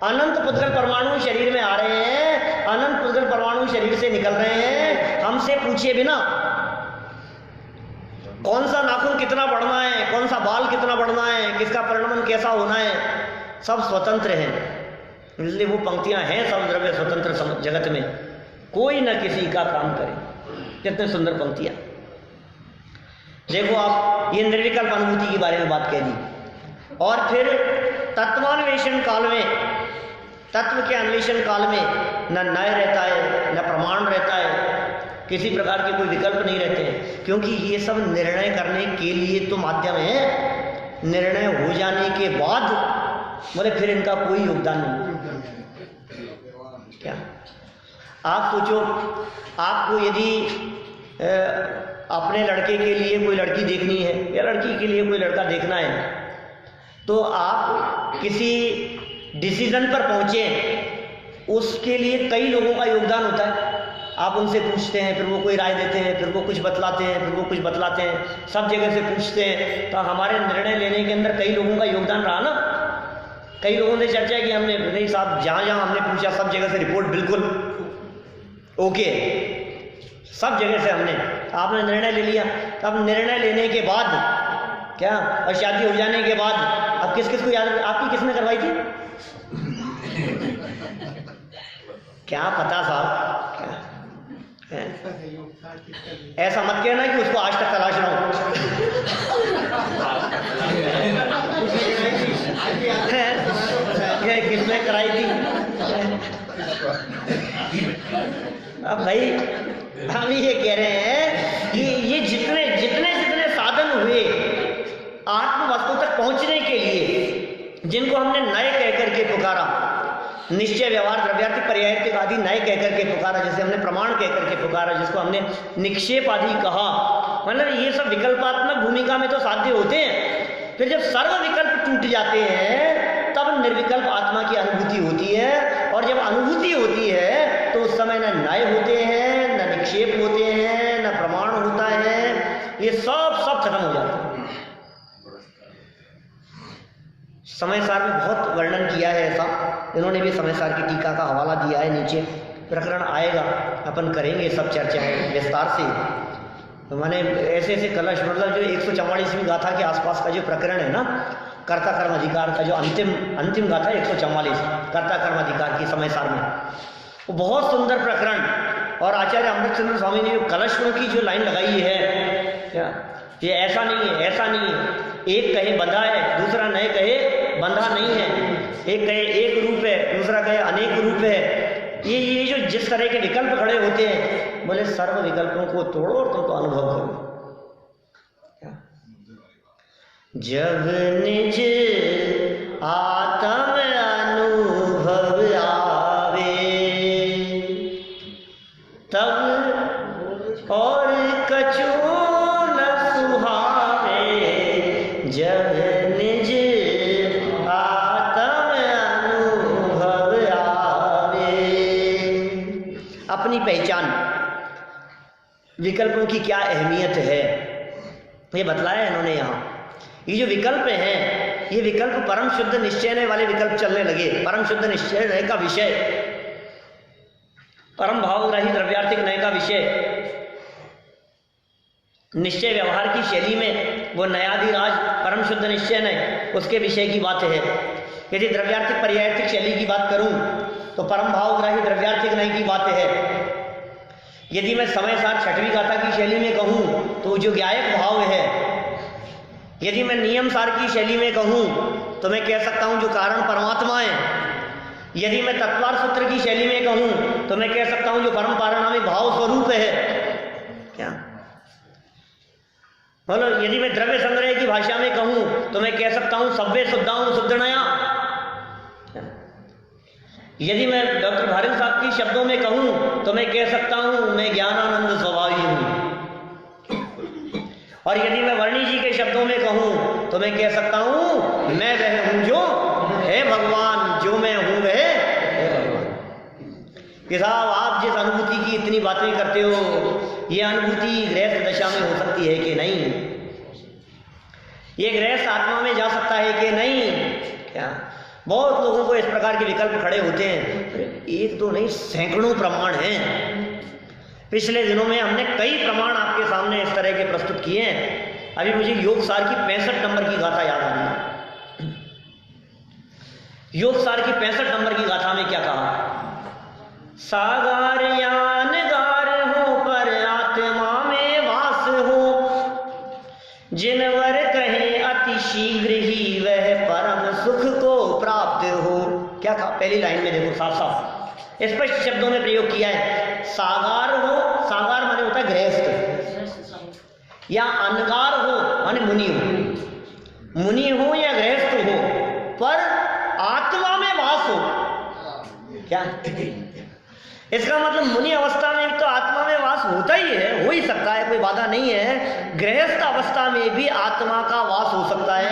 अनंत फुद्गल परमाणु शरीर में आ रहे हैं, अनंत फुद्गल परमाणु शरीर से निकल रहे हैं हमसे पूछे बिना। कौन सा नाखून कितना बढ़ना है, कौन सा बाल कितना बढ़ना है, किसका परिणमन कैसा होना है, सब स्वतंत्र है। इसलिए वो पंक्तियां हैं सब द्रव्य स्वतंत्र जगत में, कोई न किसी का काम करे। कितने सुंदर पंक्तियां। देखो आप ये निर्विकल्प अनुभूति के बारे में बात कह दी। और फिर तत्वान्वेषण काल में, तत्व के अन्वेषण काल में न न्याय रहता है, न प्रमाण रहता है, किसी प्रकार के कोई विकल्प नहीं रहते हैं। क्योंकि ये सब निर्णय करने के लिए तो माध्यम है। निर्णय हो जाने के बाद बोले फिर इनका कोई योगदान नहीं। क्या आप सोचो, आपको यदि अपने लड़के के लिए कोई लड़की देखनी है या लड़की के लिए कोई लड़का देखना है, तो आप किसी डिसीजन पर पहुंचे, उसके लिए कई लोगों का योगदान होता है। आप उनसे पूछते हैं, फिर वो कोई राय देते हैं, फिर वो कुछ बतलाते हैं, फिर वो कुछ बतलाते हैं, सब जगह से पूछते हैं। तो हमारे निर्णय लेने के अंदर कई लोगों का योगदान रहा ना। कई लोगों ने चर्चा की, हमने नहीं साहब जहाँ जहाँ हमने पूछा सब जगह से रिपोर्ट बिल्कुल ओके, सब जगह से हमने, आपने निर्णय ले लिया। तब निर्णय लेने के बाद क्या, और शादी हो जाने के बाद अब किस किस को याद, आपकी किसने करवाई थी? क्या पता साहब, क्या ऐसा मत कहना कि उसको आज तक तलाश रहा हूं। किसने कराई थी? अब भाई हम ये कह रहे हैं कि ये जितने जितने जितने साधन हुए आत्म वस्तु तक पहुंचने के लिए, जिनको हमने नए कह करके पुकारा, निश्चय व्यवहार द्रव्यार्थिक पर्यायिक आदि नए कह करके पुकारा, जिसे हमने प्रमाण कह करके पुकारा, जिसको हमने निक्षेप आदि कहा, मतलब ये सब विकल्पात्मक भूमिका में तो साध्य होते हैं। फिर जब सर्व विकल्प टूट जाते हैं तब निर्विकल्प आत्मा की अनुभूति होती है। और जब अनुभूति होती है तो उस समय न न्याय होते हैं, न निक्षेप होते हैं, न प्रमाण होता है, ये सब खत्म हो जाता है। समय सार में बहुत वर्णन किया है ऐसा, इन्होंने भी समय सार की टीका का हवाला दिया है, नीचे प्रकरण आएगा, अपन करेंगे सब चर्चाएं विस्तार से। तो मैंने ऐसे ऐसे कलश, मतलब जो 144वीं गाथा के आसपास का जो प्रकरण है ना, कर्ता कर्म अधिकार का जो अंतिम गाथा 144 कर्ता कर्म अधिकार की समय सार में, वो बहुत सुंदर प्रकरण। और आचार्य अमृतचंद्र स्वामी ने कलशों की जो लाइन लगाई है, क्या ये ऐसा नहीं है, ऐसा नहीं है, एक कहे बंधा है, दूसरा नए कहे बंधा नहीं है, एक कहे एक रूप है, दूसरा कहे अनेक रूप है। ये जो जिस तरह के विकल्प खड़े होते हैं, बोले सर्व विकल्पों को तोड़ो और तुम तो अनुभव करो। जब निज आत्म अनुभव आवे तब और कछु न सुहावे। जब निज आत्म अनुभव आवे, अपनी पहचान, विकल्पों की क्या अहमियत है ये बतलाया इन्होंने यहाँ। ये जो विकल्प हैं, ये विकल्प परम शुद्ध निश्चय वाले विकल्प चलने लगे। परम शुद्ध निश्चय का विषय, परम भावग्राही द्रव्यार्थिक नय का विषय, निश्चय व्यवहार की शैली में वो नयाधिराज परम शुद्ध निश्चय न उसके विषय की बात है। यदि द्रव्यार्थिक पर्यायर्थिक शैली की बात करूं तो परम भावग्राही द्रव्यार्थिक नहीं की बात है। यदि मैं समय सार छठवीं गाथा की शैली में कहूं तो जो ज्ञायक भाव है। यदि मैं नियम सार की शैली में कहूं तो मैं कह सकता हूं जो कारण परमात्मा है। यदि मैं तत्वार सूत्र की शैली में कहूं तो मैं कह सकता हूं जो परम पारिणामिक भाव स्वरूप है। क्या बोलो? यदि मैं द्रव्य संग्रह की भाषा में कहूं तो मैं कह सकता हूं सव्य शुद्धाऊं शुद्धनया। यदि मैं डॉक्टर भारिल साहब की शब्दों में कहूं तो मैं कह सकता हूं मैं ज्ञानानंद स्वभावी हूं। और यदि मैं वर्णी जी के शब्दों में कहूं तो मैं कह सकता हूं मैं वह हूं जो है भगवान, जो मैं हूं वह है भगवान। कि साहब आप जिस अनुभूति की इतनी बातें करते हो, ये अनुभूति गृहस्थ दशा में हो सकती है कि नहीं? ये गृहस्थ आत्मा में जा सकता है कि नहीं? क्या बहुत लोगों को इस प्रकार के विकल्प खड़े होते हैं। एक दो नहीं, सैकड़ों प्रमाण हैं। पिछले दिनों में हमने कई प्रमाण आपके सामने इस तरह के प्रस्तुत किए हैं। अभी मुझे योग सार की 65 नंबर की गाथा याद आ रही है। योग सार की 65 नंबर की गाथा में क्या कहा? सागार यानगार हो पर आत्मा में वास हो, जिनवर कहे अति शीघ्र ही वह परम सुख को प्राप्त हो। क्या कहा? पहली लाइन में देखो, साफ साफ स्पष्ट शब्दों में प्रयोग किया है। सागार हो, सागार माने होता है गृहस्थ, या अनगार हो माने मुनि हो। मुनि हो या गृहस्थ हो पर आत्मा में वास हो। क्या इसका मतलब? मुनि अवस्था में तो आत्मा में वास होता ही है, हो ही सकता है, कोई बाधा नहीं है। गृहस्थ अवस्था में भी आत्मा का वास हो सकता है।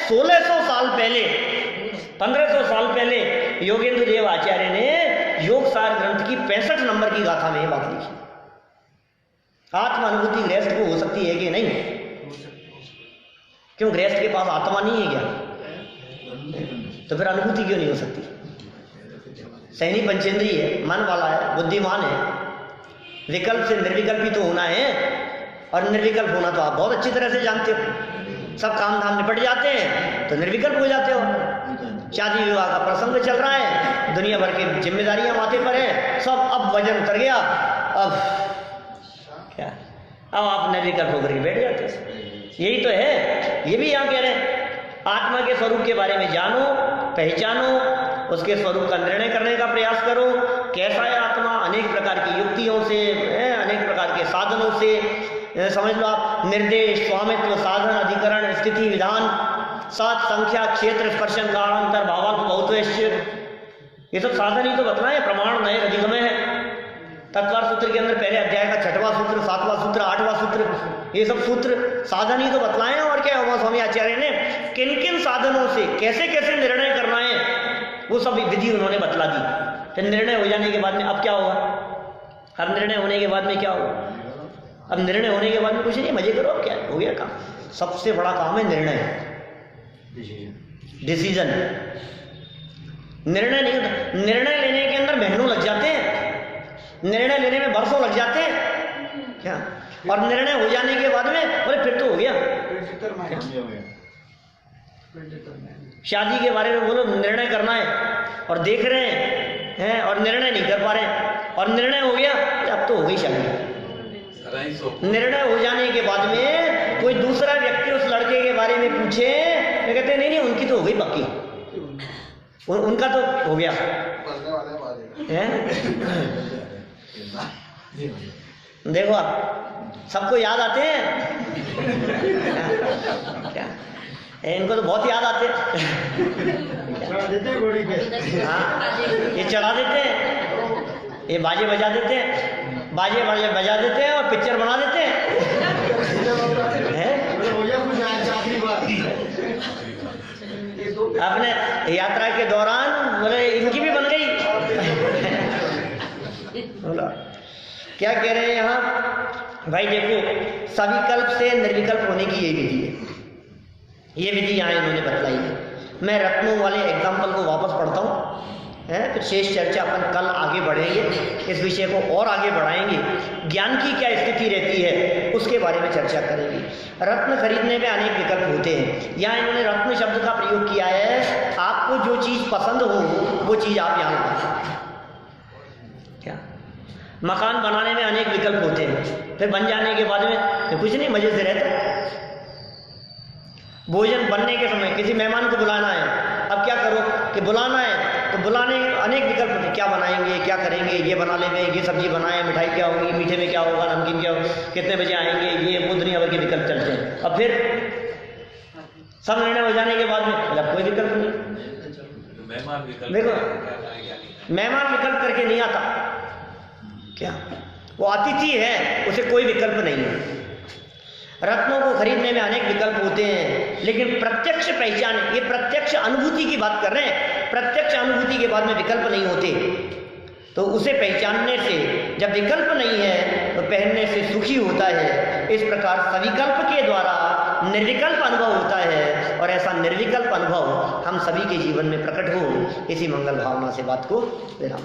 1600 साल पहले, 1500 साल पहले योगेंद्र देव आचार्य ने योग सार ग्रंथ की 65 नंबर की गाथा में यह बात लिखी। आत्मा अनुभूति गृहस्थ को हो सकती है कि नहीं? क्यों? गृहस्थ के पास आत्मा नहीं है क्या? तो फिर अनुभूति क्यों नहीं हो सकती? सहनी पंचेंद्रिय है, मन वाला है, बुद्धिमान है। विकल्प से निर्विकल्प ही तो होना है, और निर्विकल्प होना तो आप बहुत अच्छी तरह से जानते हो। सब काम धाम निपट जाते हैं तो निर्विकल्प हो जाते हो। शादी विवाह का प्रसंग चल रहा है, दुनिया भर की जिम्मेदारियां माथे पर है, सब अब वजन उतर गया, अब क्या, अब आप निर्विकल्प होकर के बैठ जाते हो। यही तो है। ये भी यहाँ कह रहे हैं आत्मा के स्वरूप के बारे में जानो, पहचानो, उसके स्वरूप का निर्णय करने का प्रयास करो। कैसा है आत्मा? अनेक प्रकार की युक्तियों से, अनेक प्रकार के साधनों से, समझ लो आप, निर्देश, स्वामित्व, साधन, अधिकरण, स्थिति, विधान, सात, संख्या, क्षेत्र, स्पर्शन, कालांतर, भावार्थ, बहुत्वेश्य, ये सब साधन ही तो बतलाए। प्रमाण नए अधिगमय है। तत्वार सूत्र के अंदर पहले अध्याय का 6वां सूत्र, 7वां सूत्र, 8वां सूत्र, ये सब सूत्र साधन ही तो बतलाए। और क्या होगा? स्वामी आचार्य ने किन किन साधनों से कैसे कैसे निर्णय करना है वो सब विधि उन्होंने बतला दी। फिर निर्णय हो जाने के बाद में अब क्या होगा? अब निर्णय होने के बाद में क्या होगा? अब निर्णय होने के बाद में कुछ नहीं, मजे करो, अब क्या हो गया काम। सबसे बड़ा काम है निर्णय, डिसीजन। निर्णय नहीं होता। निर्णय लेने के अंदर महीनों लग जाते हैं, निर्णय लेने में वर्षों लग जाते हैं। क्या? और निर्णय हो जाने के बाद में बोले फिर तो हो गया। शादी के बारे में बोलो निर्णय करना है और देख रहे हैं और निर्णय नहीं कर पा रहे हैं, और निर्णय हो गया अब तो हो गई शादी। निर्णय हो जाने के बाद में कोई दूसरा व्यक्ति उस लड़के के बारे में पूछे, तो कहते नहीं नहीं उनकी तो हो गई पक्की, उनका तो हो गया है। देखो आप सबको याद आते हैं क्या? इनको तो बहुत याद आते देते घोड़ी पे। हाँ, ये चढ़ा देते हैं, ये बाजे बजा देते हैं, बाजे बाजे बजा देते हैं और पिक्चर बना देते हैं। अपने यात्रा के दौरान बोले इनकी भी बन गई। क्या कह रहे हैं यहाँ भाई? देखो, सविकल्प से निर्विकल्प होने की यही विधि है। ये विधि यहाँ इन्होंने बतलाई है। मैं रत्नों वाले एग्जाम्पल को वापस पढ़ता हूँ। है। फिर शेष चर्चा अपन कल आगे बढ़ेंगे, इस विषय को और आगे बढ़ाएंगे। ज्ञान की क्या स्थिति रहती है उसके बारे में चर्चा करेंगे। रत्न खरीदने में अनेक विकल्प होते हैं। यहाँ इन्होंने रत्न शब्द का प्रयोग किया है। आपको जो चीज़ पसंद हो वो चीज़ आप यहाँ लाएं। क्या मकान बनाने में अनेक विकल्प होते हैं, फिर बन जाने के बाद में कुछ नहीं, मज़े से रहता है। भोजन बनने के समय किसी मेहमान को बुलाना है, अब क्या करो कि बुलाना है तो बुलाने अनेक विकल्प होते हैं। क्या बनाएंगे, क्या करेंगे, ये बना लेंगे, ये सब्जी बनाए, मिठाई क्या होगी, मीठे में क्या होगा, नमकीन क्या होगा, कितने बजे आएंगे, ये वो दुनिया भर के विकल्प चलते हैं। अब फिर सब निर्णय हो जाने के बाद में मतलब कोई विकल्प नहीं। देखो मेहमान विकल्प करके नहीं आता, क्या वो अतिथि है, उसे कोई विकल्प नहीं है। रत्नों को खरीदने में अनेक विकल्प होते हैं, लेकिन प्रत्यक्ष पहचान, ये प्रत्यक्ष अनुभूति की बात कर रहे हैं। प्रत्यक्ष अनुभूति के बाद में विकल्प नहीं होते, तो उसे पहचानने से, जब विकल्प नहीं है तो पहनने से सुखी होता है। इस प्रकार सविकल्प के द्वारा निर्विकल्प अनुभव होता है, और ऐसा निर्विकल्प अनुभव हम सभी के जीवन में प्रकट हो, इसी मंगल भावना से बात को विराम।